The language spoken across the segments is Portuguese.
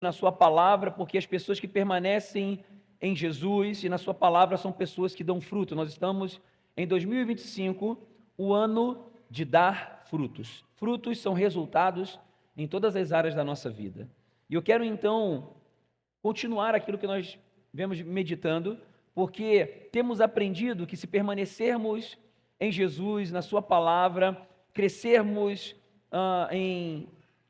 na sua palavra, porque as pessoas que permanecem em Jesus e na sua palavra são pessoas que dão fruto. Nós estamos em 2025, o ano de dar frutos. Frutos são resultados em todas as áreas da nossa vida. E eu quero então continuar aquilo que nós vemos meditando, porque temos aprendido que se permanecermos em Jesus, na sua palavra, crescermos em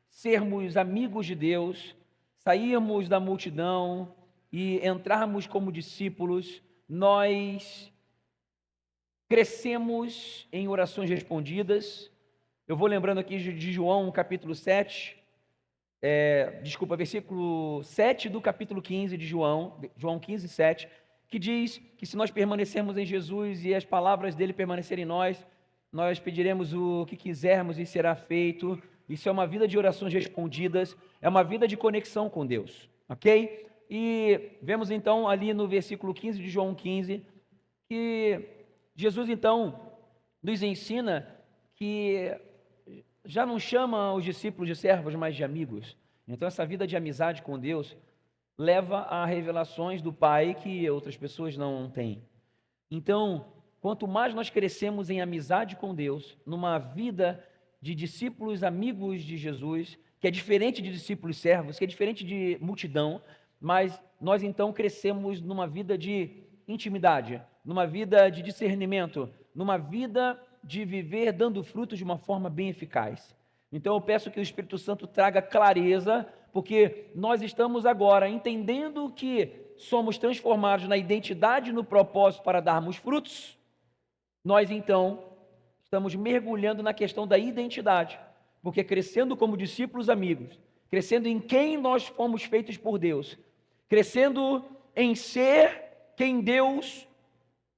sermos amigos de Deus, sairmos da multidão e entrarmos como discípulos, nós crescemos em orações respondidas. Eu vou lembrando aqui de João, capítulo 7, versículo 7 do capítulo 15 de João, João 15, 7, que diz que se nós permanecermos em Jesus e as palavras dele permanecerem em nós, nós pediremos o que quisermos e será feito. Isso é uma vida de orações respondidas, é uma vida de conexão com Deus, ok? E vemos então ali no versículo 15 de João 15, que Jesus então nos ensina que já não chama os discípulos de servos, mas de amigos. Então essa vida de amizade com Deus leva a revelações do Pai que outras pessoas não têm. Então, quanto mais nós crescemos em amizade com Deus, numa vida de discípulos amigos de Jesus, que é diferente de discípulos servos, que é diferente de multidão, mas nós então crescemos numa vida de intimidade, numa vida de discernimento, numa vida de viver dando frutos de uma forma bem eficaz. Então eu peço que o Espírito Santo traga clareza, porque nós estamos agora entendendo que somos transformados na identidade e no propósito para darmos frutos. Nós então estamos mergulhando na questão da identidade, porque crescendo como discípulos amigos, crescendo em quem nós fomos feitos por Deus, crescendo em ser quem Deus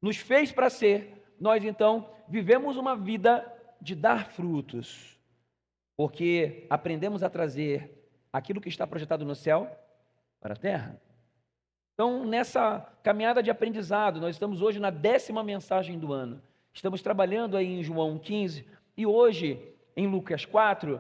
nos fez para ser, nós então vivemos uma vida de dar frutos, porque aprendemos a trazer aquilo que está projetado no céu para a terra. Então, nessa caminhada de aprendizado, nós estamos hoje na 10ª mensagem do ano. Estamos trabalhando aí em João 15 e hoje em Lucas 4,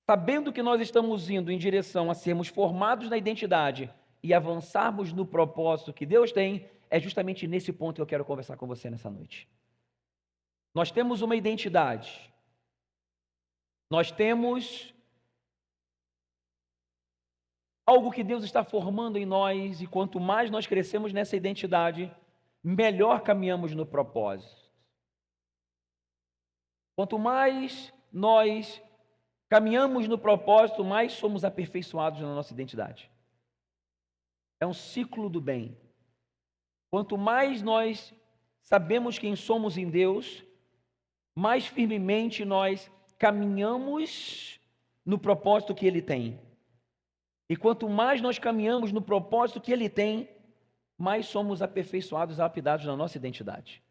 sabendo que nós estamos indo em direção a sermos formados na identidade e avançarmos no propósito que Deus tem, é justamente nesse ponto que eu quero conversar com você nessa noite. Nós temos uma identidade, nós temos algo que Deus está formando em nós, e quanto mais nós crescemos nessa identidade, melhor caminhamos no propósito. Quanto mais nós caminhamos no propósito, mais somos aperfeiçoados na nossa identidade. É um ciclo do bem. Quanto mais nós sabemos quem somos em Deus, mais firmemente nós caminhamos no propósito que Ele tem. E quanto mais nós caminhamos no propósito que Ele tem, mais somos aperfeiçoados, lapidados na nossa identidade.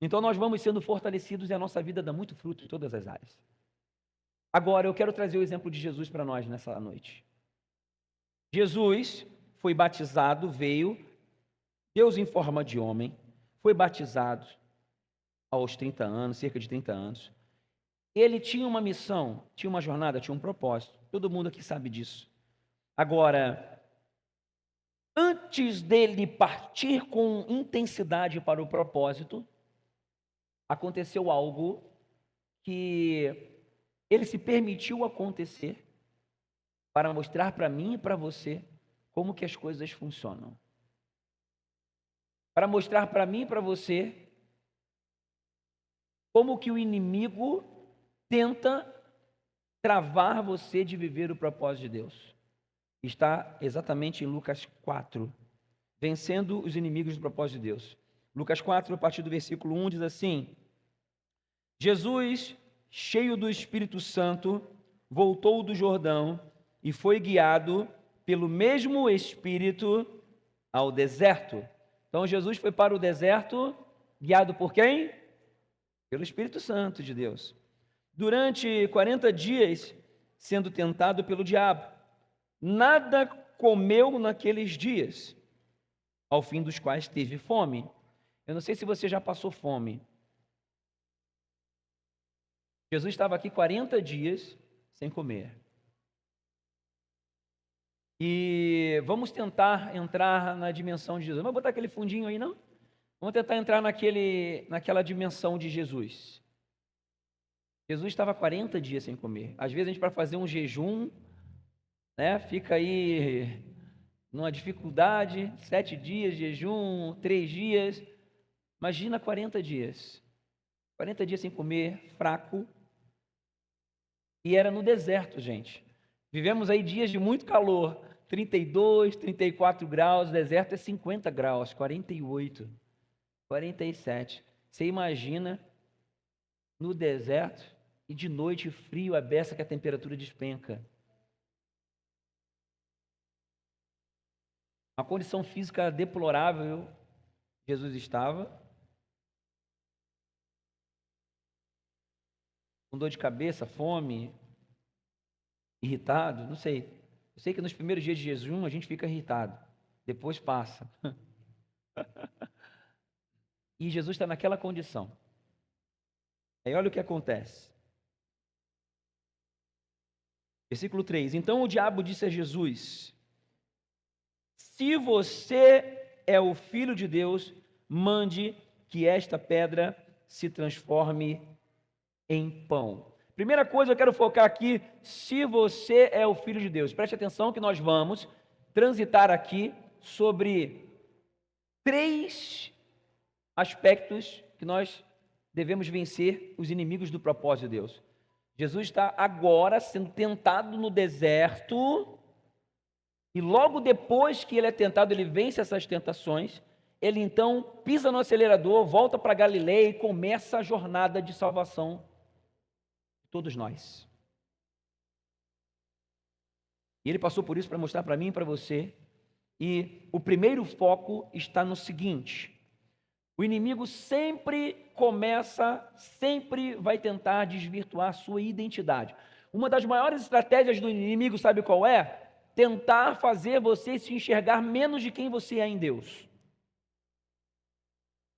Então nós vamos sendo fortalecidos e a nossa vida dá muito fruto em todas as áreas. Agora eu quero trazer o exemplo de Jesus para nós nessa noite. Jesus foi batizado, veio, Deus em forma de homem, foi batizado aos 30 anos, cerca de 30 anos. Ele tinha uma missão, tinha uma jornada, tinha um propósito. Todo mundo aqui sabe disso. Agora, antes dele partir com intensidade para o propósito, aconteceu algo que ele se permitiu acontecer para mostrar para mim e para você como que as coisas funcionam. Para mostrar para mim e para você como que o inimigo tenta travar você de viver o propósito de Deus. Está exatamente em Lucas 4, vencendo os inimigos do propósito de Deus. Lucas 4, a partir do versículo 1, diz assim: Jesus, cheio do Espírito Santo, voltou do Jordão e foi guiado pelo mesmo Espírito ao deserto. Então Jesus foi para o deserto, guiado por quem? Pelo Espírito Santo de Deus. Durante 40 dias, sendo tentado pelo diabo. Nada comeu naqueles dias, ao fim dos quais teve fome. Eu não sei se você já passou fome. Jesus estava aqui 40 dias sem comer. E vamos tentar entrar na dimensão de Jesus. Não vou botar aquele fundinho aí, não? Vamos tentar entrar naquela dimensão de Jesus. Jesus estava 40 dias sem comer. Às vezes a gente, para fazer um jejum, né, fica aí numa dificuldade, 7 dias de jejum, 3 dias. Imagina 40 dias. 40 dias sem comer, fraco. E era no deserto, gente. Vivemos aí dias de muito calor, 32, 34 graus, o deserto é 50 graus, 48, 47. Você imagina no deserto e de noite frio, a beça que a temperatura despenca. Uma condição física deplorável Jesus estava. Com dor de cabeça, fome, irritado, não sei. Eu sei que nos primeiros dias de jejum a gente fica irritado, depois passa. E Jesus está naquela condição. Aí olha o que acontece. Versículo 3. Então o diabo disse a Jesus: se você é o Filho de Deus, mande que esta pedra se transforme em pão. Primeira coisa, eu quero focar aqui, se você é o Filho de Deus. Preste atenção que nós vamos transitar aqui sobre 3 aspectos que nós devemos vencer os inimigos do propósito de Deus. Jesus está agora sendo tentado no deserto, e logo depois que ele é tentado, ele vence essas tentações, ele então pisa no acelerador, volta para Galileia e começa a jornada de salvação de todos nós. E ele passou por isso para mostrar para mim e para você, e o primeiro foco está no seguinte: o inimigo sempre vai tentar desvirtuar a sua identidade. Uma das maiores estratégias do inimigo, sabe qual é? Tentar fazer você se enxergar menos de quem você é em Deus.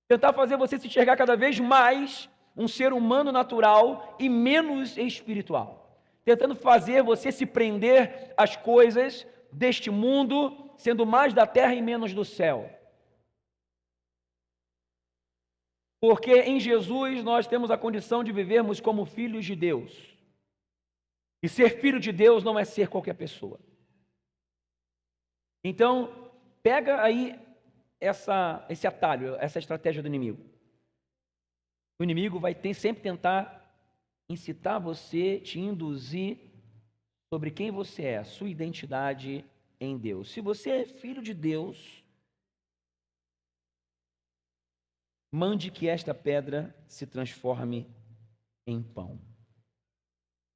Tentar fazer você se enxergar cada vez mais um ser humano natural e menos espiritual. Tentando fazer você se prender às coisas deste mundo, sendo mais da terra e menos do céu. Porque em Jesus nós temos a condição de vivermos como filhos de Deus. E ser filho de Deus não é ser qualquer pessoa. Então, pega aí esse atalho, essa estratégia do inimigo. O inimigo vai sempre tentar incitar você, te induzir sobre quem você é, a sua identidade em Deus. Se você é filho de Deus, mande que esta pedra se transforme em pão.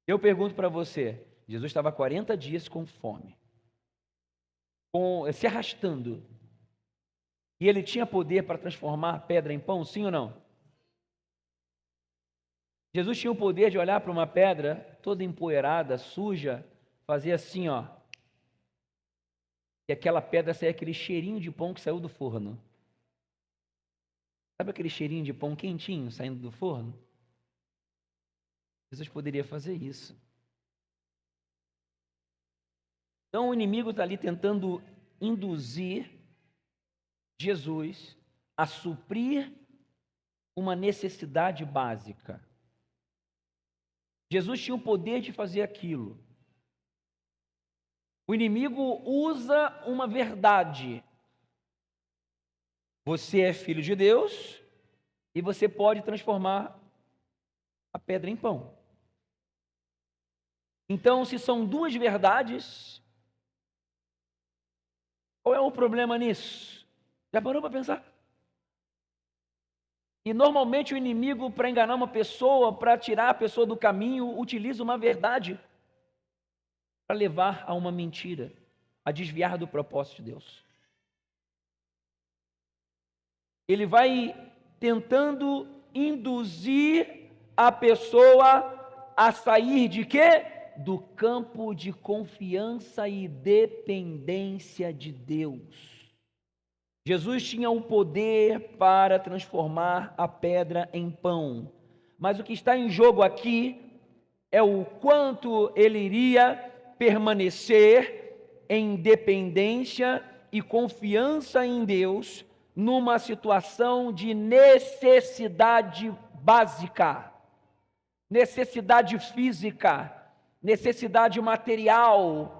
Eu pergunto para você, Jesus estava 40 dias com fome, se arrastando, e ele tinha poder para transformar a pedra em pão, sim ou não? Jesus tinha o poder de olhar para uma pedra toda empoeirada, suja, fazer assim, ó, e aquela pedra saía aquele cheirinho de pão que saiu do forno. Sabe aquele cheirinho de pão quentinho saindo do forno? Jesus poderia fazer isso. Então o inimigo está ali tentando induzir Jesus a suprir uma necessidade básica. Jesus tinha o poder de fazer aquilo. O inimigo usa uma verdade. Você é filho de Deus e você pode transformar a pedra em pão. Então, se são 2 verdades, qual é o problema nisso? Já parou para pensar? E normalmente o inimigo, para enganar uma pessoa, para tirar a pessoa do caminho, utiliza uma verdade para levar a uma mentira, a desviar do propósito de Deus. Ele vai tentando induzir a pessoa a sair de quê? Do campo de confiança e dependência de Deus. Jesus tinha o poder para transformar a pedra em pão, mas o que está em jogo aqui é o quanto ele iria permanecer em dependência e confiança em Deus numa situação de necessidade básica, necessidade física, necessidade material,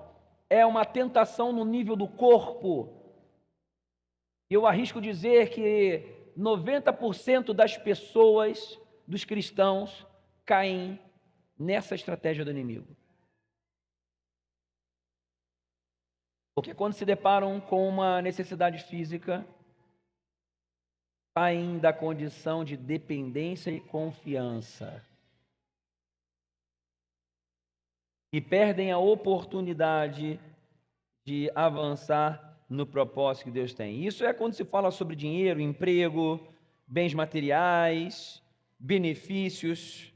é uma tentação no nível do corpo. Eu arrisco dizer que 90% das pessoas, dos cristãos, caem nessa estratégia do inimigo. Porque quando se deparam com uma necessidade física, saem da condição de dependência e confiança. E perdem a oportunidade de avançar no propósito que Deus tem. Isso é quando se fala sobre dinheiro, emprego, bens materiais, benefícios.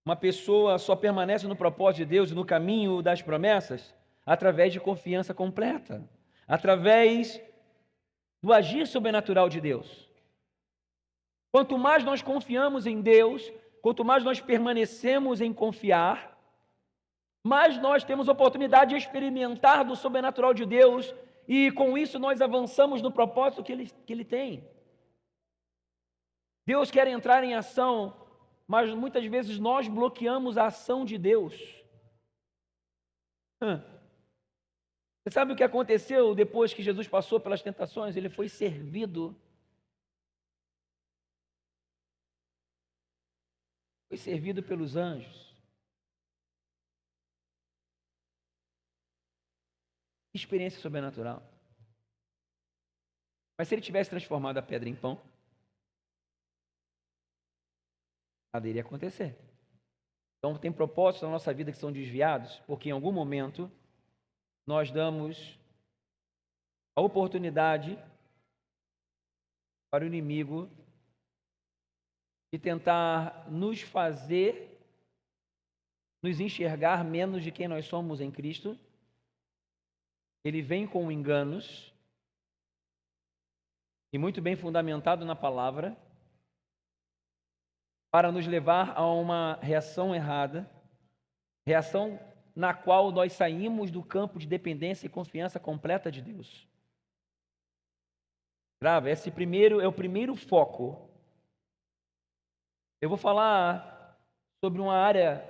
Uma pessoa só permanece no propósito de Deus e no caminho das promessas através de confiança completa, através do agir sobrenatural de Deus. Quanto mais nós confiamos em Deus, quanto mais nós permanecemos em confiar, mais nós temos oportunidade de experimentar do sobrenatural de Deus e com isso nós avançamos no propósito que Ele tem. Deus quer entrar em ação, mas muitas vezes nós bloqueamos a ação de Deus. Você sabe o que aconteceu depois que Jesus passou pelas tentações? Ele foi servido. Foi servido pelos anjos. Experiência sobrenatural. Mas se ele tivesse transformado a pedra em pão, nada iria acontecer. Então tem propósitos na nossa vida que são desviados, porque em algum momento nós damos a oportunidade para o inimigo de tentar nos fazer, nos enxergar menos de quem nós somos em Cristo. Ele vem com enganos, e muito bem fundamentado na palavra, para nos levar a uma reação errada, reação na qual nós saímos do campo de dependência e confiança completa de Deus. Grave, esse primeiro é o primeiro foco. Eu vou falar sobre uma área,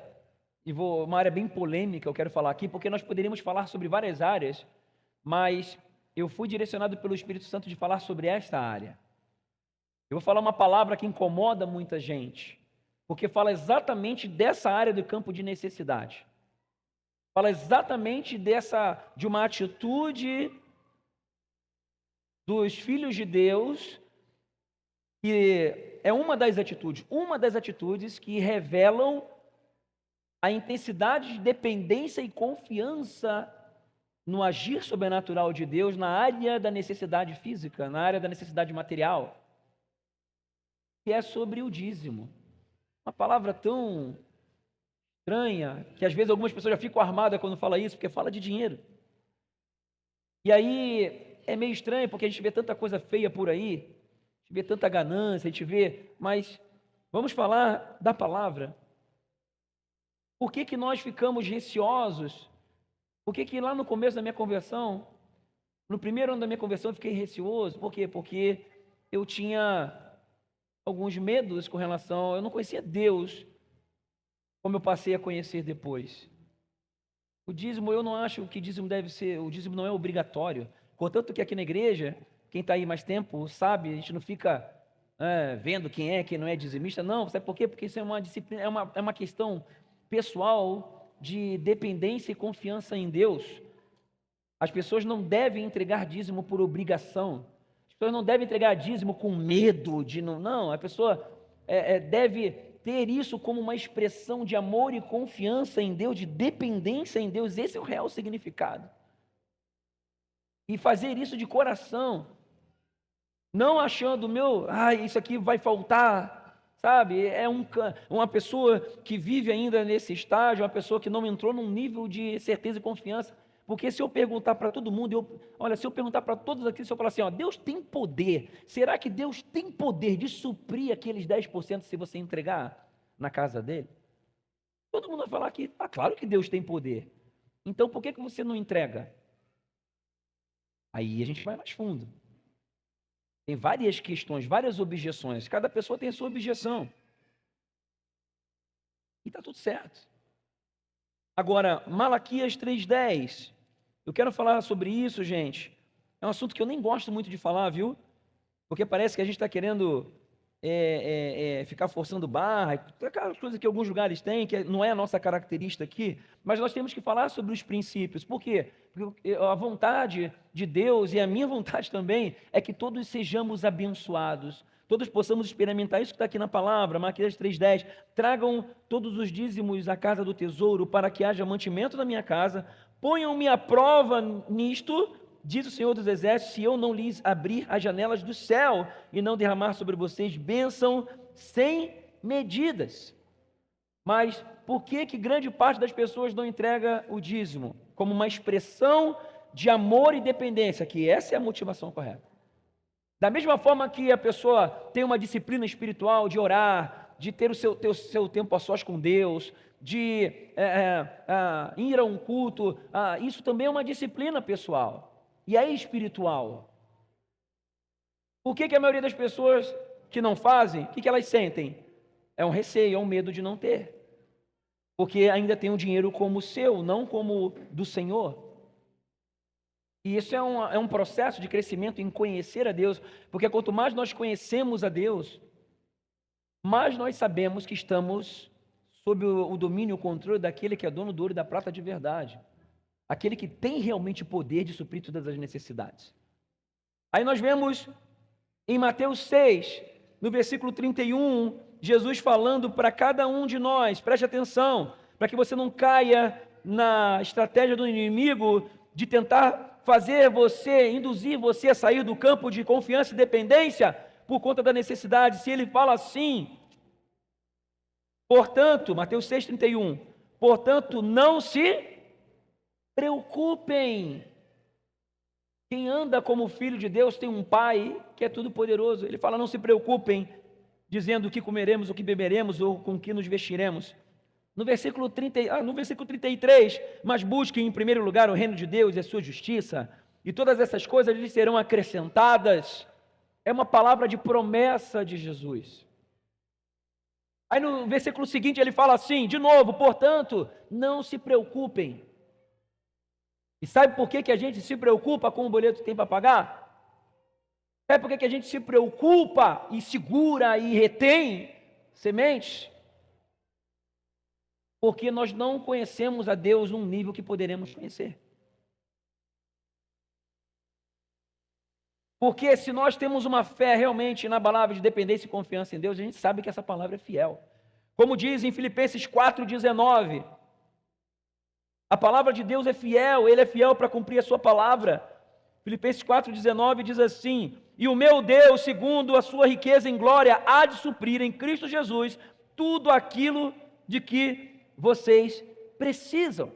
uma área bem polêmica, eu quero falar aqui, porque nós poderíamos falar sobre várias áreas, mas eu fui direcionado pelo Espírito Santo de falar sobre esta área. Eu vou falar uma palavra que incomoda muita gente, porque fala exatamente dessa área do campo de necessidade. Fala exatamente de uma atitude dos filhos de Deus, que é uma das atitudes que revelam a intensidade de dependência e confiança no agir sobrenatural de Deus na área da necessidade física, na área da necessidade material, que é sobre o dízimo. Uma palavra tão estranha, que às vezes algumas pessoas já ficam armadas quando fala isso, porque fala de dinheiro. E aí é meio estranho, porque a gente vê tanta coisa feia por aí, a gente vê tanta ganância, a gente vê, mas vamos falar da palavra. Por que nós ficamos receosos? Por que lá no começo da minha conversão, no primeiro ano da minha conversão, eu fiquei receoso? Por quê? Porque eu tinha alguns medos com relação, eu não conhecia Deus como eu passei a conhecer depois. O dízimo, eu não acho que dízimo deve ser, o dízimo não é obrigatório. Contanto que aqui na igreja, quem está aí mais tempo sabe, a gente não fica vendo quem não é dizimista, não, sabe por quê? Porque isso é uma disciplina, é uma questão pessoal de dependência e confiança em Deus. As pessoas não devem entregar dízimo por obrigação. As pessoas não devem entregar dízimo com medo de não. A pessoa deve ter isso como uma expressão de amor e confiança em Deus, de dependência em Deus. Esse é o real significado. E fazer isso de coração, não achando, isso aqui vai faltar. Sabe, uma pessoa que vive ainda nesse estágio, uma pessoa que não entrou num nível de certeza e confiança, porque se eu perguntar para todo mundo, se eu perguntar para todos aqui, se eu falar assim, Deus tem poder, será que Deus tem poder de suprir aqueles 10% se você entregar na casa dele? Todo mundo vai falar aqui, claro que Deus tem poder. Então por que você não entrega? Aí a gente vai mais fundo. Tem várias questões, várias objeções. Cada pessoa tem a sua objeção. E está tudo certo. Agora, Malaquias 3:10. Eu quero falar sobre isso, gente. É um assunto que eu nem gosto muito de falar, viu? Porque parece que a gente está querendo ficar forçando barra, aquelas coisas que alguns lugares têm, que não é a nossa característica aqui, mas nós temos que falar sobre os princípios. Por quê? Porque a vontade de Deus e a minha vontade também é que todos sejamos abençoados, todos possamos experimentar isso que está aqui na palavra, Malaquias 3:10. Tragam todos os dízimos à casa do tesouro para que haja mantimento na minha casa, ponham-me à prova nisto, diz o Senhor dos Exércitos, se eu não lhes abrir as janelas do céu e não derramar sobre vocês bênção sem medidas. Mas por que grande parte das pessoas não entrega o dízimo? Como uma expressão de amor e dependência, que essa é a motivação correta. Da mesma forma que a pessoa tem uma disciplina espiritual de orar, de ter o seu tempo a sós com Deus, de ir a um culto, isso também é uma disciplina pessoal. E é espiritual. Por que a maioria das pessoas que não fazem, o que elas sentem? É um receio, é um medo de não ter. Porque ainda tem o dinheiro como seu, não como do Senhor. E isso é um processo de crescimento em conhecer a Deus, porque quanto mais nós conhecemos a Deus, mais nós sabemos que estamos sob o domínio e o controle daquele que é dono do ouro e da prata de verdade. Aquele que tem realmente o poder de suprir todas as necessidades. Aí nós vemos em Mateus 6, no versículo 31, Jesus falando para cada um de nós, preste atenção, para que você não caia na estratégia do inimigo de tentar fazer você, induzir você a sair do campo de confiança e dependência por conta da necessidade. Se ele fala assim, portanto, Mateus 6, 31, portanto, não se preocupem. Quem anda como filho de Deus tem um pai que é tudo poderoso. Ele fala, não se preocupem, dizendo o que comeremos, o que beberemos ou com o que nos vestiremos. No versículo 33, mas busquem em primeiro lugar o reino de Deus e a sua justiça, e todas essas coisas lhes serão acrescentadas. É uma palavra de promessa de Jesus. Aí no versículo seguinte ele fala assim, de novo, portanto, não se preocupem. E sabe por que a gente se preocupa com o boleto que tem para pagar? Sabe por que a gente se preocupa e segura e retém sementes? Porque nós não conhecemos a Deus num nível que poderemos conhecer. Porque se nós temos uma fé realmente inabalável de dependência e confiança em Deus, a gente sabe que essa palavra é fiel. Como diz em Filipenses 4,19, a palavra de Deus é fiel, Ele é fiel para cumprir a sua palavra. Filipenses 4,19 diz assim, e o meu Deus, segundo a sua riqueza em glória, há de suprir em Cristo Jesus tudo aquilo de que vocês precisam.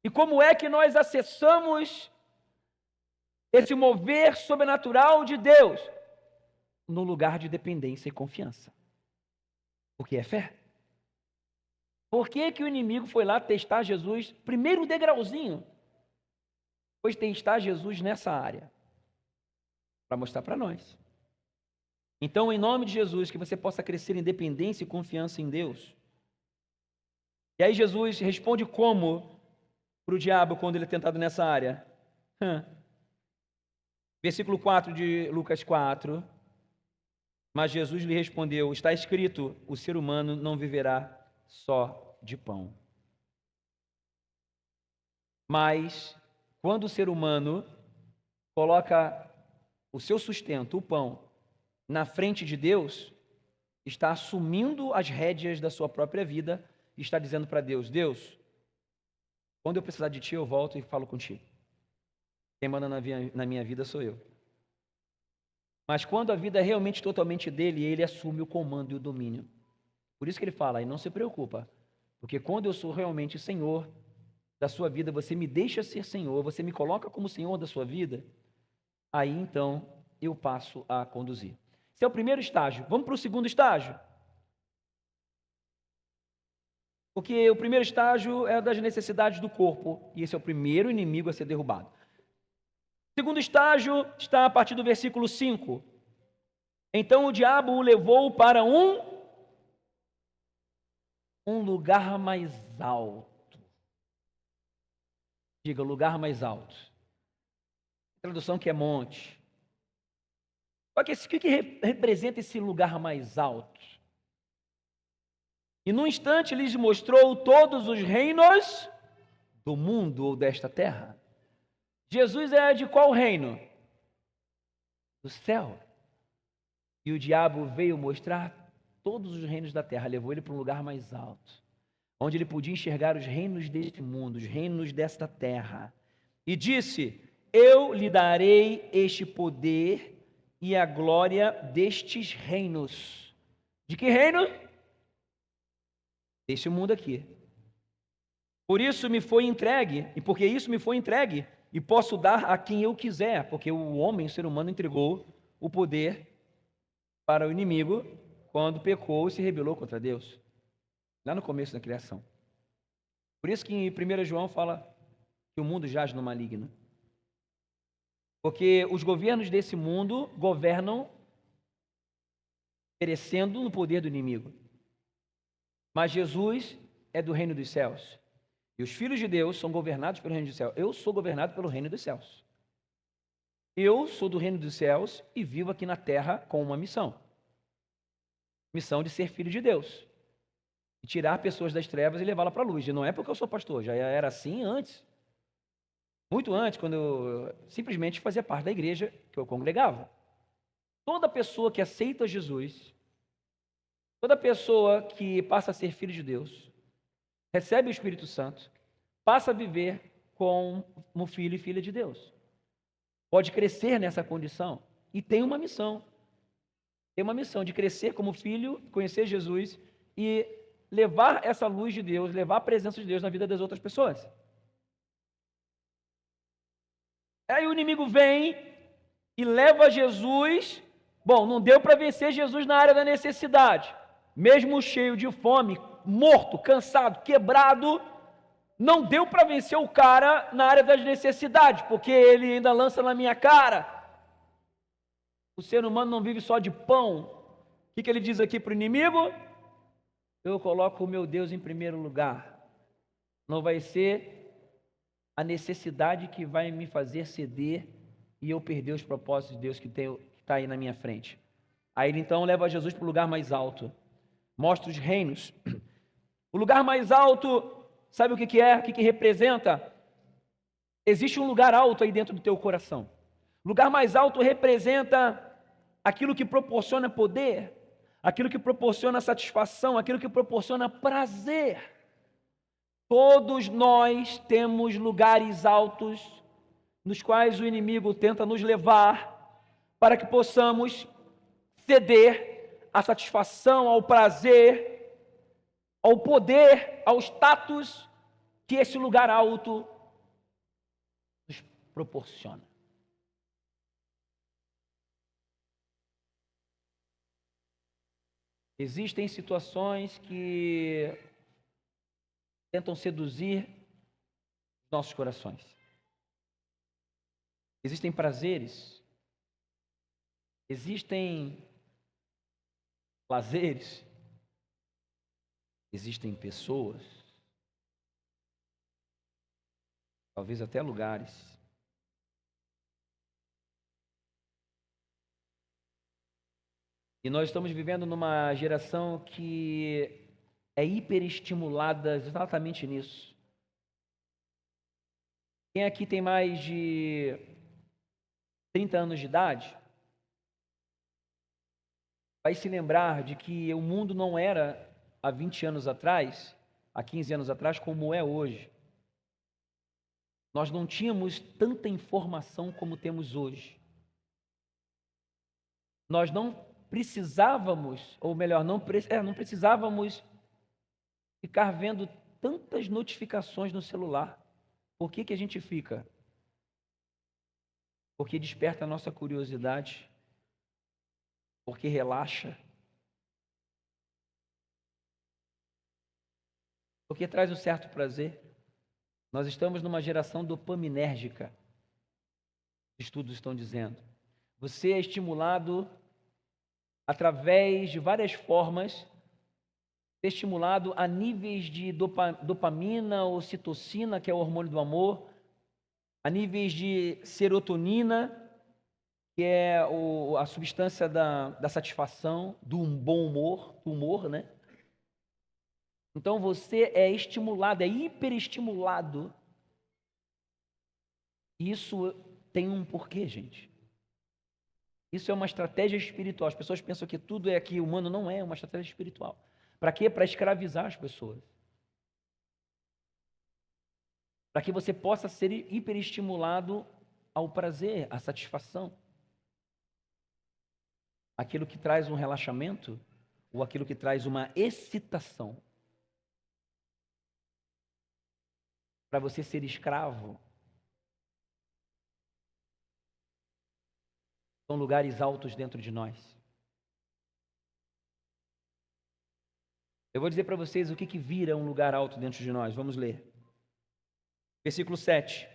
E como é que nós acessamos esse mover sobrenatural de Deus? No lugar de dependência e confiança. Porque é fé. Por que o inimigo foi lá testar Jesus? Primeiro degrauzinho. Foi testar Jesus nessa área. Para mostrar para nós. Então, em nome de Jesus, que você possa crescer em dependência e confiança em Deus. E aí Jesus responde como para o diabo quando ele é tentado nessa área? Versículo 4 de Lucas 4. Mas Jesus lhe respondeu, está escrito, o ser humano não viverá só de pão. Mas, quando o ser humano coloca o seu sustento, o pão, na frente de Deus, está assumindo as rédeas da sua própria vida e está dizendo para Deus, Deus, quando eu precisar de Ti, eu volto e falo contigo. Quem manda na minha vida sou eu. Mas quando a vida é realmente totalmente dele, ele assume o comando e o domínio. Por isso que ele fala, e não se preocupa, porque quando eu sou realmente Senhor da sua vida, você me deixa ser Senhor, você me coloca como Senhor da sua vida, aí então eu passo a conduzir. Esse é o primeiro estágio. Vamos para o segundo estágio. Porque o primeiro estágio é das necessidades do corpo, e esse é o primeiro inimigo a ser derrubado. O segundo estágio está a partir do versículo 5. Então o diabo o levou para um lugar mais alto. Diga, lugar mais alto. Tradução que é monte. Só que o que representa esse lugar mais alto? E num instante lhes mostrou todos os reinos do mundo ou desta terra. Jesus é de qual reino? Do céu. E o diabo veio mostrar todos os reinos da terra, levou ele para um lugar mais alto, onde ele podia enxergar os reinos deste mundo, os reinos desta terra. E disse: eu lhe darei este poder e a glória destes reinos. De que reino? Deste mundo aqui. Por isso me foi entregue, e porque isso me foi entregue, e posso dar a quem eu quiser, porque o homem, o ser humano, entregou o poder para o inimigo quando pecou e se rebelou contra Deus, lá no começo da criação. Por isso que em 1 João fala que o mundo jaz no maligno. Porque os governos desse mundo governam perecendo no poder do inimigo. Mas Jesus é do reino dos céus. E os filhos de Deus são governados pelo reino dos céus. Eu sou governado pelo reino dos céus. Eu sou do reino dos céus e vivo aqui na terra com uma missão. Missão de ser filho de Deus. E tirar pessoas das trevas e levá-la para a luz. E não é porque eu sou pastor, já era assim antes. Muito antes, quando eu simplesmente fazia parte da igreja que eu congregava. Toda pessoa que aceita Jesus, toda pessoa que passa a ser filho de Deus, recebe o Espírito Santo, passa a viver como filho e filha de Deus. Pode crescer nessa condição e tem uma missão. Tem uma missão de crescer como filho, conhecer Jesus e levar essa luz de Deus, levar a presença de Deus na vida das outras pessoas. Aí o inimigo vem e leva Jesus. Bom, não deu para vencer Jesus na área da necessidade. Mesmo cheio de fome, morto, cansado, quebrado, não deu para vencer o cara na área das necessidades, porque ele ainda lança na minha cara: o ser humano não vive só de pão. O que ele diz aqui para o inimigo? Eu coloco o meu Deus em primeiro lugar. Não vai ser a necessidade que vai me fazer ceder e eu perder os propósitos de Deus que está aí na minha frente. Aí ele então leva Jesus para o lugar mais alto, mostra os reinos. O lugar mais alto, sabe o que é? O que representa? Existe um lugar alto aí dentro do teu coração. O lugar mais alto representa aquilo que proporciona poder, aquilo que proporciona satisfação, aquilo que proporciona prazer. Todos nós temos lugares altos nos quais o inimigo tenta nos levar para que possamos ceder à satisfação, ao prazer, ao poder, ao status que esse lugar alto nos proporciona. Existem situações que tentam seduzir nossos corações. Existem prazeres, existem lazeres, existem pessoas, talvez até lugares. E nós estamos vivendo numa geração que é hiperestimulada exatamente nisso. Quem aqui tem mais de 30 anos de idade vai se lembrar de que o mundo não era há 20 anos atrás, há 15 anos atrás, como é hoje. Nós não tínhamos tanta informação como temos hoje. Nós não precisávamos, ou melhor, não precisávamos ficar vendo tantas notificações no celular. Por que a gente fica? Porque desperta a nossa curiosidade, porque relaxa. porque traz um certo prazer. Nós estamos numa geração dopaminérgica, estudos estão dizendo. Você é estimulado através de várias formas, estimulado a níveis de dopamina, ocitocina, que é o hormônio do amor, a níveis de serotonina, que é a substância da satisfação, do bom humor, né? Então você é estimulado, é hiperestimulado. Isso tem um porquê, gente. Isso é uma estratégia espiritual. As pessoas pensam que tudo é aqui humano, não é uma estratégia espiritual. Para quê? Para escravizar as pessoas. Para que você possa ser hiperestimulado ao prazer, à satisfação. Aquilo que traz um relaxamento ou aquilo que traz uma excitação. Para você ser escravo. São lugares altos dentro de nós. Eu vou dizer para vocês o que vira um lugar alto dentro de nós. Vamos ler. Versículo 7.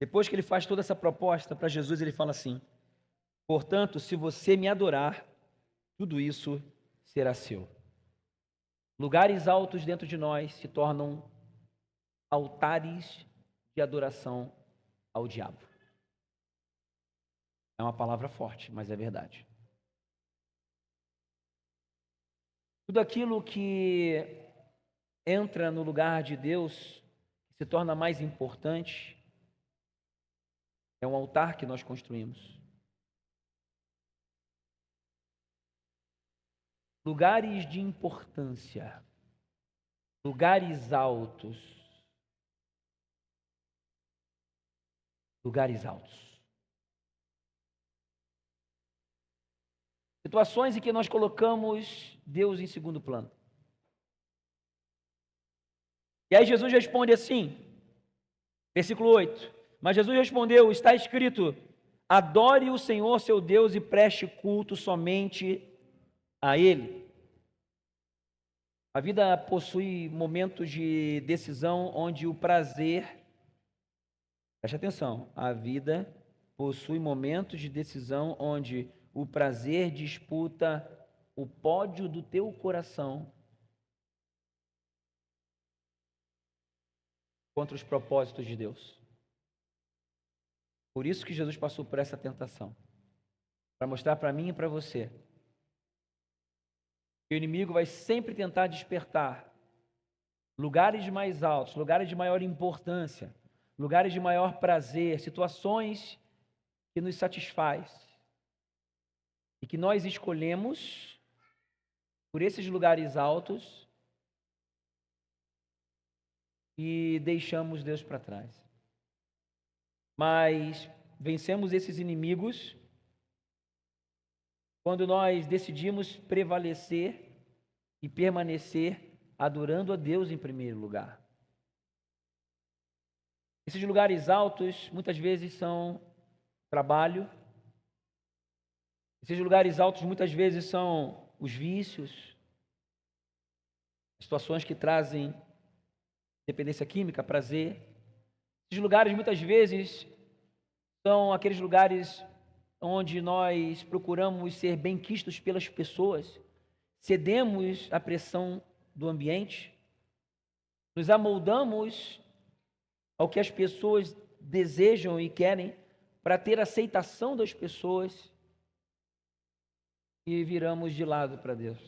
Depois que ele faz toda essa proposta para Jesus, ele fala assim: portanto, se você me adorar, tudo isso será seu. Lugares altos dentro de nós se tornam altares de adoração ao diabo. É uma palavra forte, mas é verdade. Tudo aquilo que entra no lugar de Deus se torna mais importante. É um altar que nós construímos. Lugares de importância, lugares altos, lugares altos. Situações em que nós colocamos Deus em segundo plano. E aí Jesus responde assim, versículo 8. Mas Jesus respondeu, está escrito, adore o Senhor seu Deus e preste culto somente a Ele. A vida possui momentos de decisão onde o prazer, preste atenção, a vida possui momentos de decisão onde o prazer disputa o pódio do teu coração contra os propósitos de Deus. Por isso que Jesus passou por essa tentação, para mostrar para mim e para você que o inimigo vai sempre tentar despertar lugares mais altos, lugares de maior importância, lugares de maior prazer, situações que nos satisfaz e que nós escolhemos por esses lugares altos e deixamos Deus para trás. Mas vencemos esses inimigos quando nós decidimos prevalecer e permanecer adorando a Deus em primeiro lugar. Esses lugares altos muitas vezes são trabalho. Esses lugares altos muitas vezes são os vícios, situações que trazem dependência química, prazer. Esses lugares muitas vezes são aqueles lugares onde nós procuramos ser bem-quistos pelas pessoas, cedemos à pressão do ambiente, nos amoldamos ao que as pessoas desejam e querem para ter aceitação das pessoas e viramos de lado para Deus.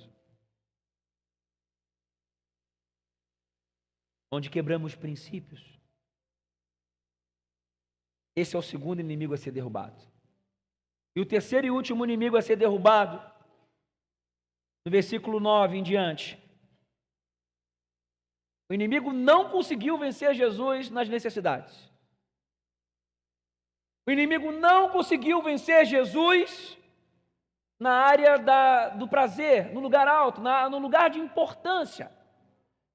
Onde quebramos princípios. Esse é o segundo inimigo a ser derrubado. E o terceiro e último inimigo a ser derrubado, no versículo 9 em diante. O inimigo não conseguiu vencer Jesus nas necessidades. O inimigo não conseguiu vencer Jesus na área do prazer, no lugar alto, no lugar de importância.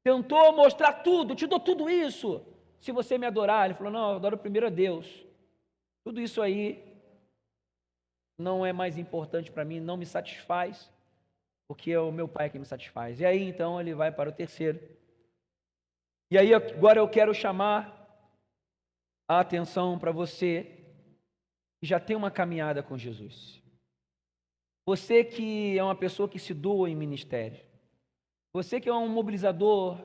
Tentou mostrar tudo, te dou tudo isso, se você me adorar. Ele falou, não, eu adoro primeiro a Deus. Tudo isso aí não é mais importante para mim, não me satisfaz, porque é o meu Pai que me satisfaz. E aí, então, ele vai para o terceiro, E aí agora eu quero chamar a atenção para você que já tem uma caminhada com Jesus. Você que é uma pessoa que se doa em ministério. Você que é um mobilizador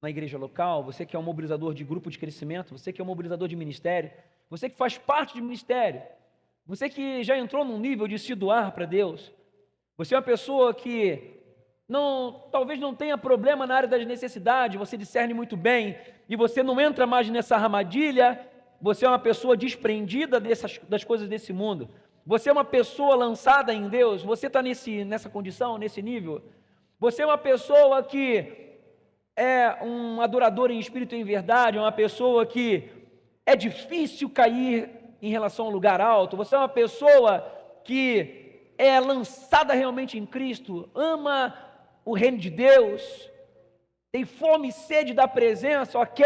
na igreja local, você que é um mobilizador de grupo de crescimento, você que é um mobilizador de ministério, você que faz parte de ministério, você que já entrou num nível de se doar para Deus, você é uma pessoa que talvez não tenha problema na área das necessidades, você discerne muito bem e você não entra mais nessa armadilha, você é uma pessoa desprendida das coisas desse mundo, você é uma pessoa lançada em Deus, você está nessa condição, nesse nível, você é uma pessoa que é um adorador em espírito e em verdade, uma pessoa que é difícil cair em relação ao lugar alto, você é uma pessoa que é lançada realmente em Cristo, ama o reino de Deus, tem fome e sede da presença, ok,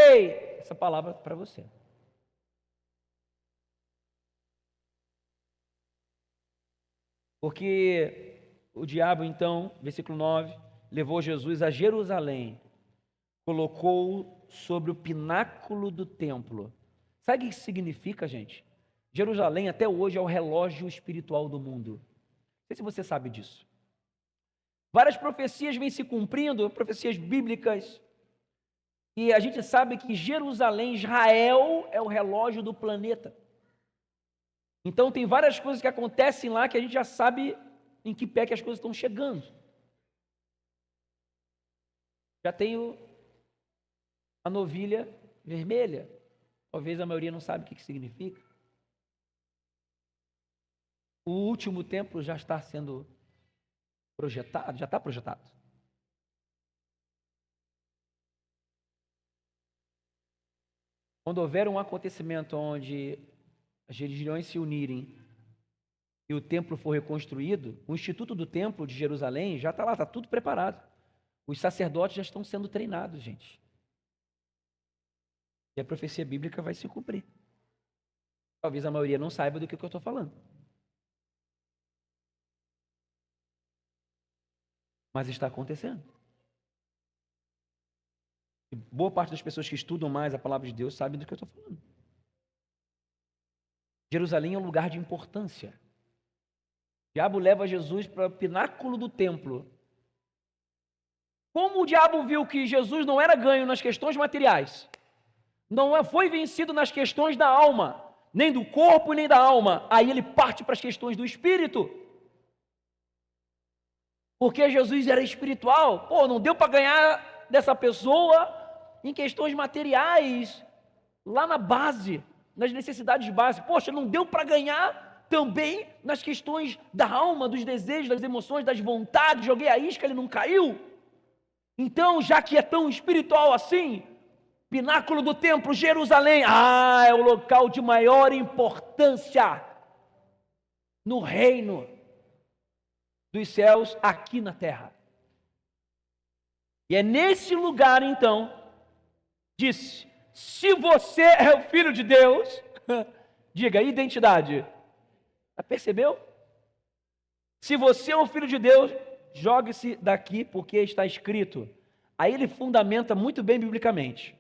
essa palavra para você. Porque o diabo então, versículo 9, levou Jesus a Jerusalém, colocou-o sobre o pináculo do templo. Sabe o que isso significa, gente? Jerusalém até hoje é o relógio espiritual do mundo. Não sei se você sabe disso. Várias profecias vêm se cumprindo, profecias bíblicas, e a gente sabe que Jerusalém, Israel, é o relógio do planeta. Então tem várias coisas que acontecem lá que a gente já sabe em que pé que as coisas estão chegando. Já tenho a novilha vermelha. Talvez a maioria não sabe o que significa. O último templo já está sendo projetado, já está projetado. Quando houver um acontecimento onde as religiões se unirem e o templo for reconstruído, o Instituto do Templo de Jerusalém já está lá, está tudo preparado. Os sacerdotes já estão sendo treinados, gente. E a profecia bíblica vai se cumprir. Talvez a maioria não saiba do que eu estou falando. Mas está acontecendo. E boa parte das pessoas que estudam mais a palavra de Deus sabem do que eu estou falando. Jerusalém é um lugar de importância. O diabo leva Jesus para o pináculo do templo. Como o diabo viu que Jesus não era ganho nas questões materiais, não foi vencido nas questões da alma, nem do corpo nem da alma, aí ele parte para as questões do espírito. Porque Jesus era espiritual, não deu para ganhar dessa pessoa em questões materiais, lá na base, nas necessidades básicas. Poxa, não deu para ganhar também nas questões da alma, dos desejos, das emoções, das vontades, joguei a isca, ele não caiu. Então, já que é tão espiritual assim, pináculo do templo, Jerusalém, é o local de maior importância no reino dos céus aqui na terra. E é nesse lugar, então, disse, se você é o filho de Deus, diga, identidade. Percebeu? Se você é o filho de Deus, jogue-se daqui, porque está escrito. Aí ele fundamenta muito bem biblicamente.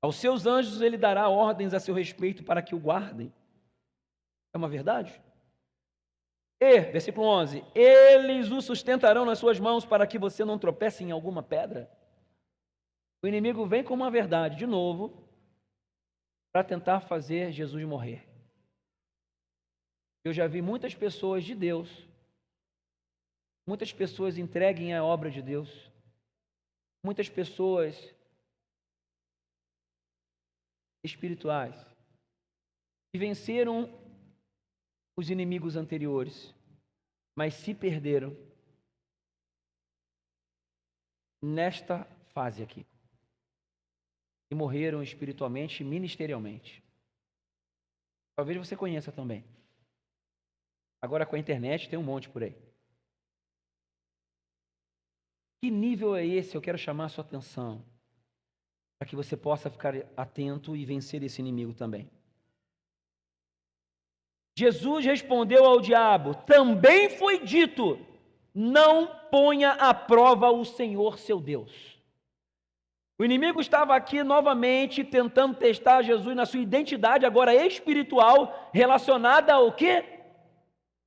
Aos seus anjos ele dará ordens a seu respeito para que o guardem. É uma verdade? E, versículo 11, eles o sustentarão nas suas mãos para que você não tropece em alguma pedra. O inimigo vem com uma verdade, de novo, para tentar fazer Jesus morrer. Eu já vi muitas pessoas de Deus, muitas pessoas entreguem à obra de Deus, muitas pessoas espirituais que venceram os inimigos anteriores, mas se perderam nesta fase aqui e morreram espiritualmente e ministerialmente. Talvez você conheça também. Agora com a internet tem um monte por aí. Que nível é esse? Eu quero chamar a sua atenção para que você possa ficar atento e vencer esse inimigo também. Jesus respondeu ao diabo, também foi dito, não ponha à prova o Senhor seu Deus. O inimigo estava aqui novamente tentando testar Jesus na sua identidade agora espiritual, relacionada ao quê?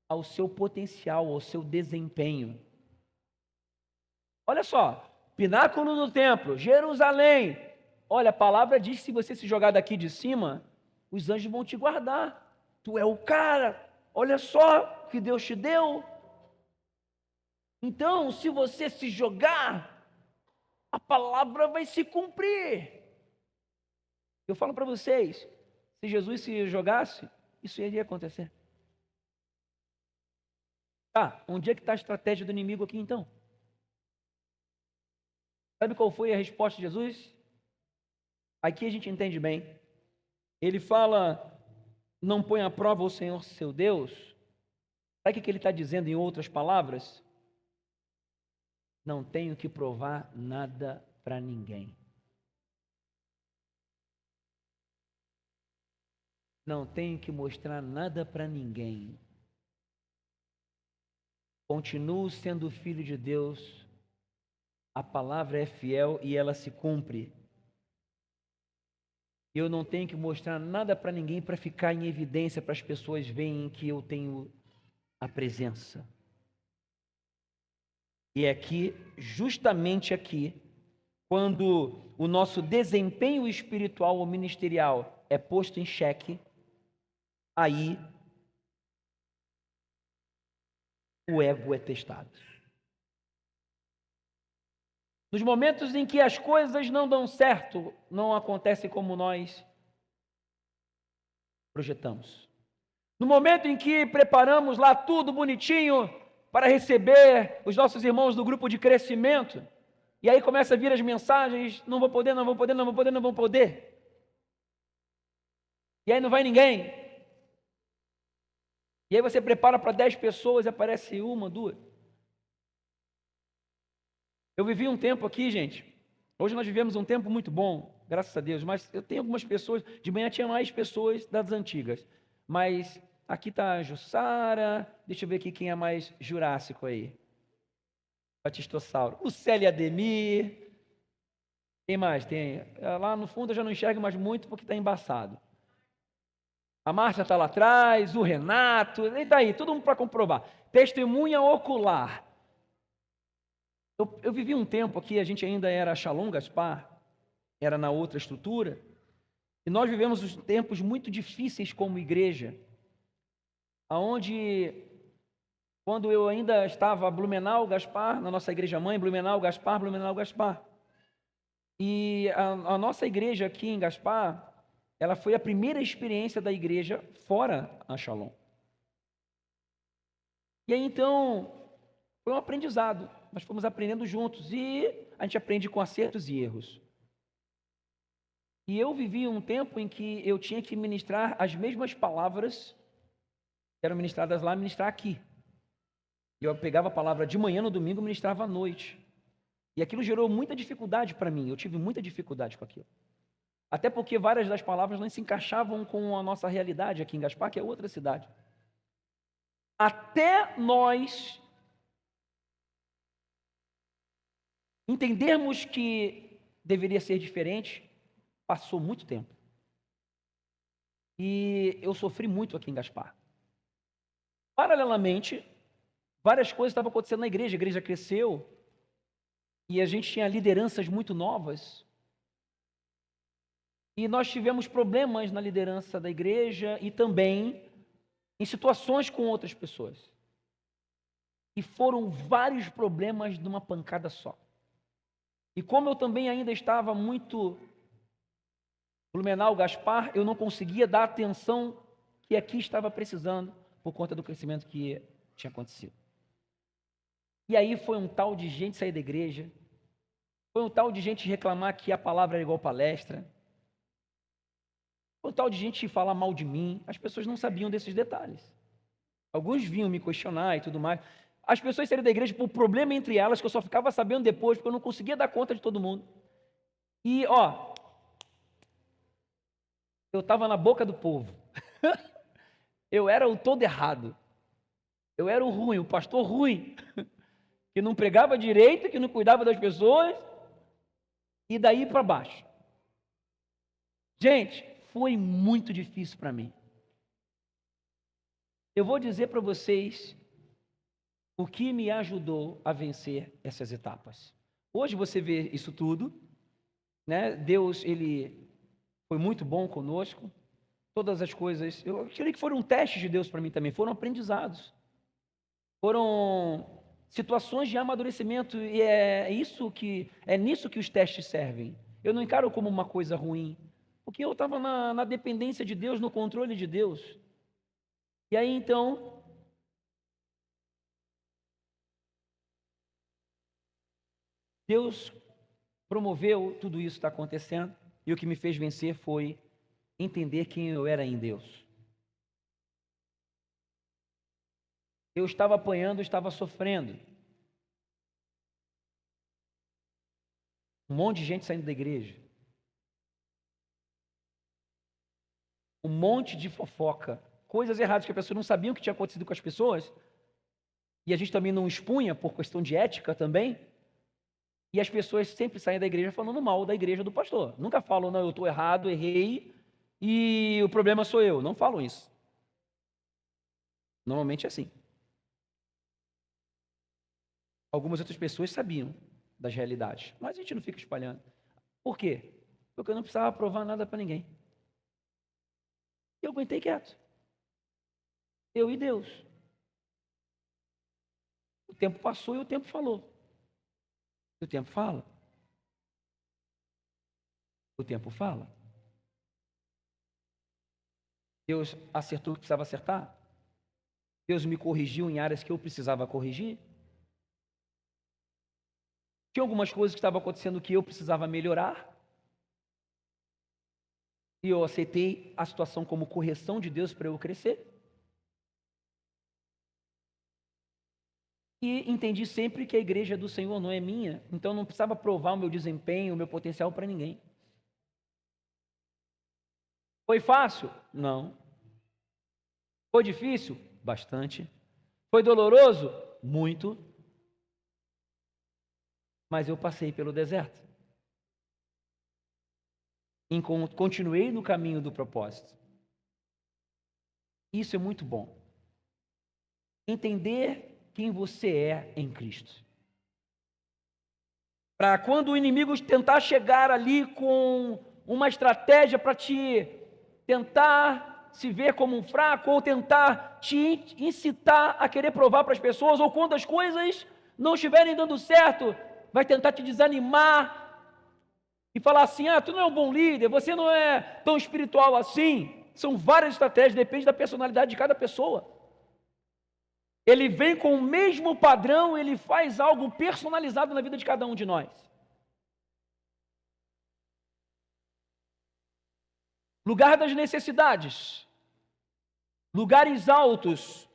Ao seu potencial, ao seu desempenho. Olha só, pináculo do templo, Jerusalém. Olha, a palavra diz que se você se jogar daqui de cima, os anjos vão te guardar. Tu é o cara, olha só o que Deus te deu. Então, se você se jogar, a palavra vai se cumprir. Eu falo para vocês, se Jesus se jogasse, isso iria acontecer. Tá, onde é que está a estratégia do inimigo aqui então? Sabe qual foi a resposta de Jesus? Aqui a gente entende bem. Ele fala, não põe à prova o Senhor seu Deus. Sabe o que ele está dizendo em outras palavras? Não tenho que provar nada para ninguém. Não tenho que mostrar nada para ninguém. Continuo sendo filho de Deus. A palavra é fiel e ela se cumpre. Eu não tenho que mostrar nada para ninguém para ficar em evidência, para as pessoas verem que eu tenho a presença. E é aqui, justamente aqui, quando o nosso desempenho espiritual ou ministerial é posto em xeque, aí o ego é testado. Nos momentos em que as coisas não dão certo, não acontecem como nós projetamos. No momento em que preparamos lá tudo bonitinho para receber os nossos irmãos do grupo de crescimento, e aí começa a vir as mensagens, não vou poder, não vou poder, não vou poder, não vou poder. E aí não vai ninguém. E aí você prepara para 10 pessoas e aparece uma, duas. Eu vivi um tempo aqui, gente. Hoje nós vivemos um tempo muito bom, graças a Deus. Mas eu tenho algumas pessoas, de manhã tinha mais pessoas das antigas. Mas aqui está a Jussara, deixa eu ver aqui quem é mais jurássico aí. Batistossauro. O Célio Ademir. Quem mais? Tem. Lá no fundo eu já não enxergo mais muito porque está embaçado. A Márcia está lá atrás, o Renato, e daí, todo mundo para comprovar. Testemunha ocular. Eu vivi um tempo aqui, a gente ainda era Shalom Gaspar, era na outra estrutura, e nós vivemos os tempos muito difíceis como igreja, aonde, quando eu ainda estava Blumenau Gaspar, na nossa igreja mãe, Blumenau Gaspar, e a nossa igreja aqui em Gaspar, ela foi a primeira experiência da igreja fora a Shalom. E aí então, foi um aprendizado, nós fomos aprendendo juntos, e a gente aprende com acertos e erros. E eu vivi um tempo em que eu tinha que ministrar as mesmas palavras que eram ministradas lá, ministrar aqui. Eu pegava a palavra de manhã no domingo, ministrava à noite. E aquilo gerou muita dificuldade para mim, eu tive muita dificuldade com aquilo. Até porque várias das palavras não se encaixavam com a nossa realidade aqui em Gaspar, que é outra cidade. Até nós entendermos que deveria ser diferente, passou muito tempo. E eu sofri muito aqui em Gaspar. Paralelamente, várias coisas estavam acontecendo na igreja. A igreja cresceu e a gente tinha lideranças muito novas. E nós tivemos problemas na liderança da igreja e também em situações com outras pessoas. E foram vários problemas numa pancada só. E como eu também ainda estava muito Blumenau, Gaspar, eu não conseguia dar a atenção que aqui estava precisando por conta do crescimento que tinha acontecido. E aí foi um tal de gente sair da igreja, foi um tal de gente reclamar que a palavra era igual palestra, foi um tal de gente falar mal de mim. As pessoas não sabiam desses detalhes. Alguns vinham me questionar e tudo mais. As pessoas saíram da igreja por problema entre elas, que eu só ficava sabendo depois, porque eu não conseguia dar conta de todo mundo. E, eu estava na boca do povo. Eu era o todo errado. Eu era o ruim, o pastor ruim, que não pregava direito, que não cuidava das pessoas. e daí para baixo. Gente, foi muito difícil para mim. Eu vou dizer para vocês o que me ajudou a vencer essas etapas. Hoje você vê isso tudo, né? Deus, ele foi muito bom conosco. Todas as coisas, eu creio que foram testes de Deus para mim também, foram aprendizados. Foram situações de amadurecimento e é nisso que os testes servem. Eu não encaro como uma coisa ruim, porque eu estava na dependência de Deus, no controle de Deus. E aí então, Deus promoveu tudo isso que está acontecendo, e o que me fez vencer foi entender quem eu era em Deus. Eu estava apanhando, eu estava sofrendo. Um monte de gente saindo da igreja. Um monte de fofoca. Coisas erradas que as pessoas não sabiam que tinha acontecido com as pessoas. E a gente também não expunha por questão de ética também. E as pessoas sempre saem da igreja falando mal da igreja do pastor. Nunca falam, não, eu estou errado, errei, e o problema sou eu. Não falam isso. Normalmente é assim. Algumas outras pessoas sabiam das realidades, mas a gente não fica espalhando. Por quê? Porque eu não precisava provar nada para ninguém. E eu aguentei quieto. Eu e Deus. O tempo passou e o tempo falou. O tempo fala. O tempo fala. Deus acertou o que precisava acertar. Deus me corrigiu em áreas que eu precisava corrigir. Tinha algumas coisas que estavam acontecendo que eu precisava melhorar. E eu aceitei a situação como correção de Deus para eu crescer. E entendi sempre que a igreja do Senhor não é minha, então não precisava provar o meu desempenho, o meu potencial para ninguém. Foi fácil? Não. Foi difícil? Bastante. Foi doloroso? Muito. Mas eu passei pelo deserto. E continuei no caminho do propósito. Isso é muito bom. Entender quem você é em Cristo. Para quando o inimigo tentar chegar ali com uma estratégia para te tentar se ver como um fraco, ou tentar te incitar a querer provar para as pessoas, ou quando as coisas não estiverem dando certo, vai tentar te desanimar e falar assim, tu não é um bom líder, você não é tão espiritual assim. São várias estratégias, depende da personalidade de cada pessoa. Ele vem com o mesmo padrão, ele faz algo personalizado na vida de cada um de nós. Lugar das necessidades. Lugares altos.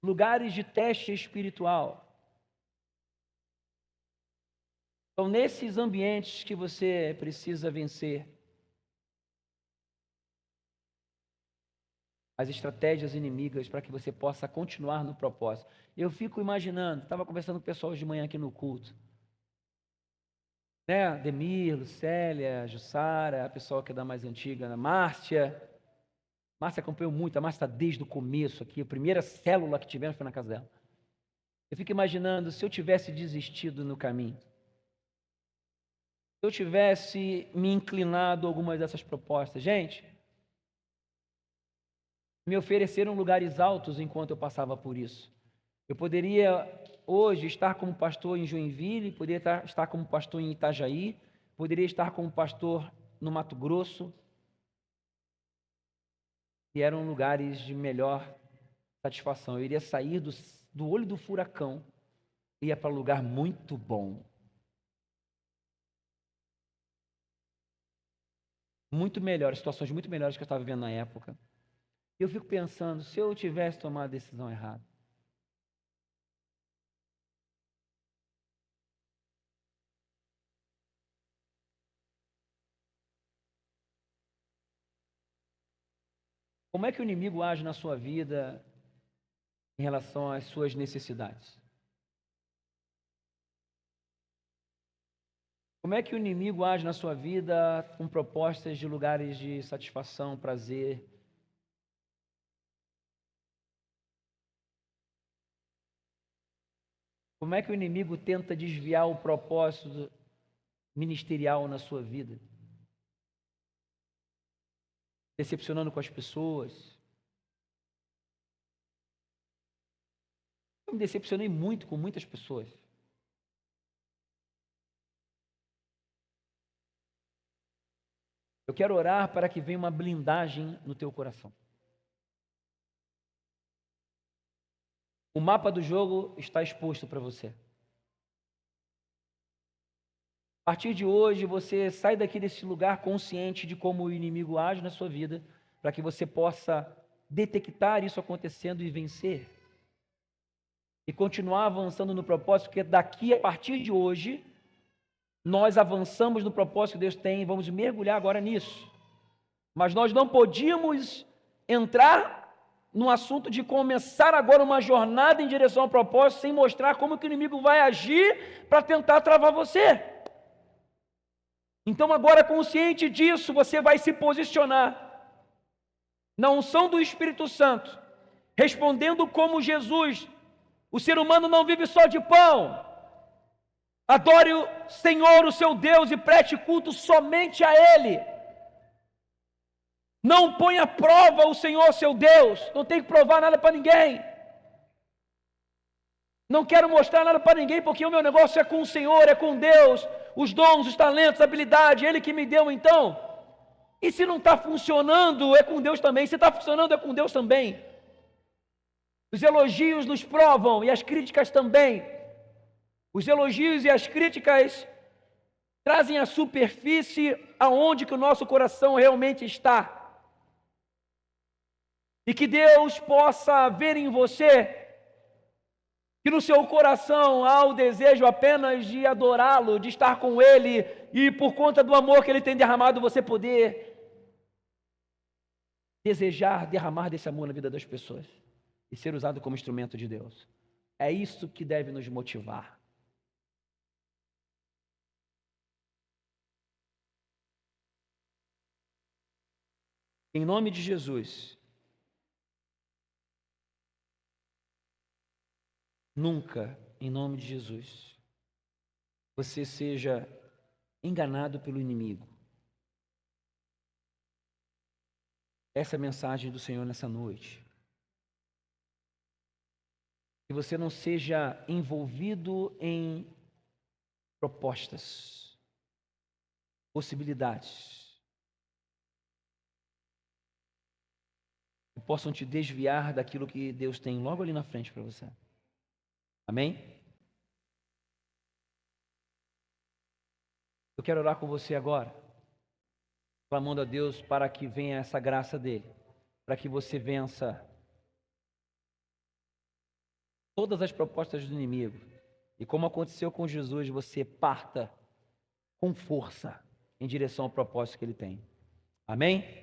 Lugares de teste espiritual. São nesses ambientes que você precisa vencer as estratégias inimigas para que você possa continuar no propósito. Eu fico imaginando, estava conversando com o pessoal hoje de manhã aqui no culto, né? Demir, Lucélia, Jussara, a pessoa que é da mais antiga, né? Márcia acompanhou muito, a Márcia está desde o começo aqui, a primeira célula que tivemos foi na casa dela. Eu fico imaginando se eu tivesse desistido no caminho, se eu tivesse me inclinado a algumas dessas propostas. Gente, me ofereceram lugares altos enquanto eu passava por isso. Eu poderia hoje estar como pastor em Joinville, poderia estar como pastor em Itajaí, poderia estar como pastor no Mato Grosso, e eram lugares de melhor satisfação. Eu iria sair do olho do furacão, ia para um lugar muito bom. Muito melhor, situações muito melhores que eu estava vivendo na época. E eu fico pensando, se eu tivesse tomado a decisão errada, como é que o inimigo age na sua vida em relação às suas necessidades? Como é que o inimigo age na sua vida com propostas de lugares de satisfação, prazer? Como é que o inimigo tenta desviar o propósito ministerial na sua vida? Decepcionando com as pessoas. Eu me decepcionei muito com muitas pessoas. Eu quero orar para que venha uma blindagem no teu coração. O mapa do jogo está exposto para você. A partir de hoje, você sai daqui desse lugar consciente de como o inimigo age na sua vida, para que você possa detectar isso acontecendo e vencer. E continuar avançando no propósito, porque daqui, a partir de hoje, nós avançamos no propósito que Deus tem e vamos mergulhar agora nisso. Mas nós não podíamos entrar no assunto de começar agora uma jornada em direção ao propósito sem mostrar como que o inimigo vai agir para tentar travar você. Então agora, consciente disso, você vai se posicionar na unção do Espírito Santo, respondendo como Jesus. O ser humano não vive só de pão. Adore o Senhor, o seu Deus, e preste culto somente a Ele. Não ponha à prova o Senhor, seu Deus. Não tem que provar nada para ninguém. Não quero mostrar nada para ninguém, porque o meu negócio é com o Senhor, é com Deus. Os dons, os talentos, a habilidade, Ele que me deu então. E se não está funcionando, é com Deus também. Se está funcionando, é com Deus também. Os elogios nos provam e as críticas também. Os elogios e as críticas trazem à superfície aonde que o nosso coração realmente está. E que Deus possa ver em você que no seu coração há o desejo apenas de adorá-lo, de estar com Ele, e por conta do amor que Ele tem derramado, você poder desejar derramar desse amor na vida das pessoas e ser usado como instrumento de Deus. É isso que deve nos motivar. Em nome de Jesus, nunca, em nome de Jesus, você seja enganado pelo inimigo. Essa é a mensagem do Senhor nessa noite. Que você não seja envolvido em propostas, possibilidades, que possam te desviar daquilo que Deus tem logo ali na frente para você. Amém? Eu quero orar com você agora, clamando a Deus para que venha essa graça dele, para que você vença todas as propostas do inimigo. E como aconteceu com Jesus, você parta com força em direção ao propósito que ele tem. Amém?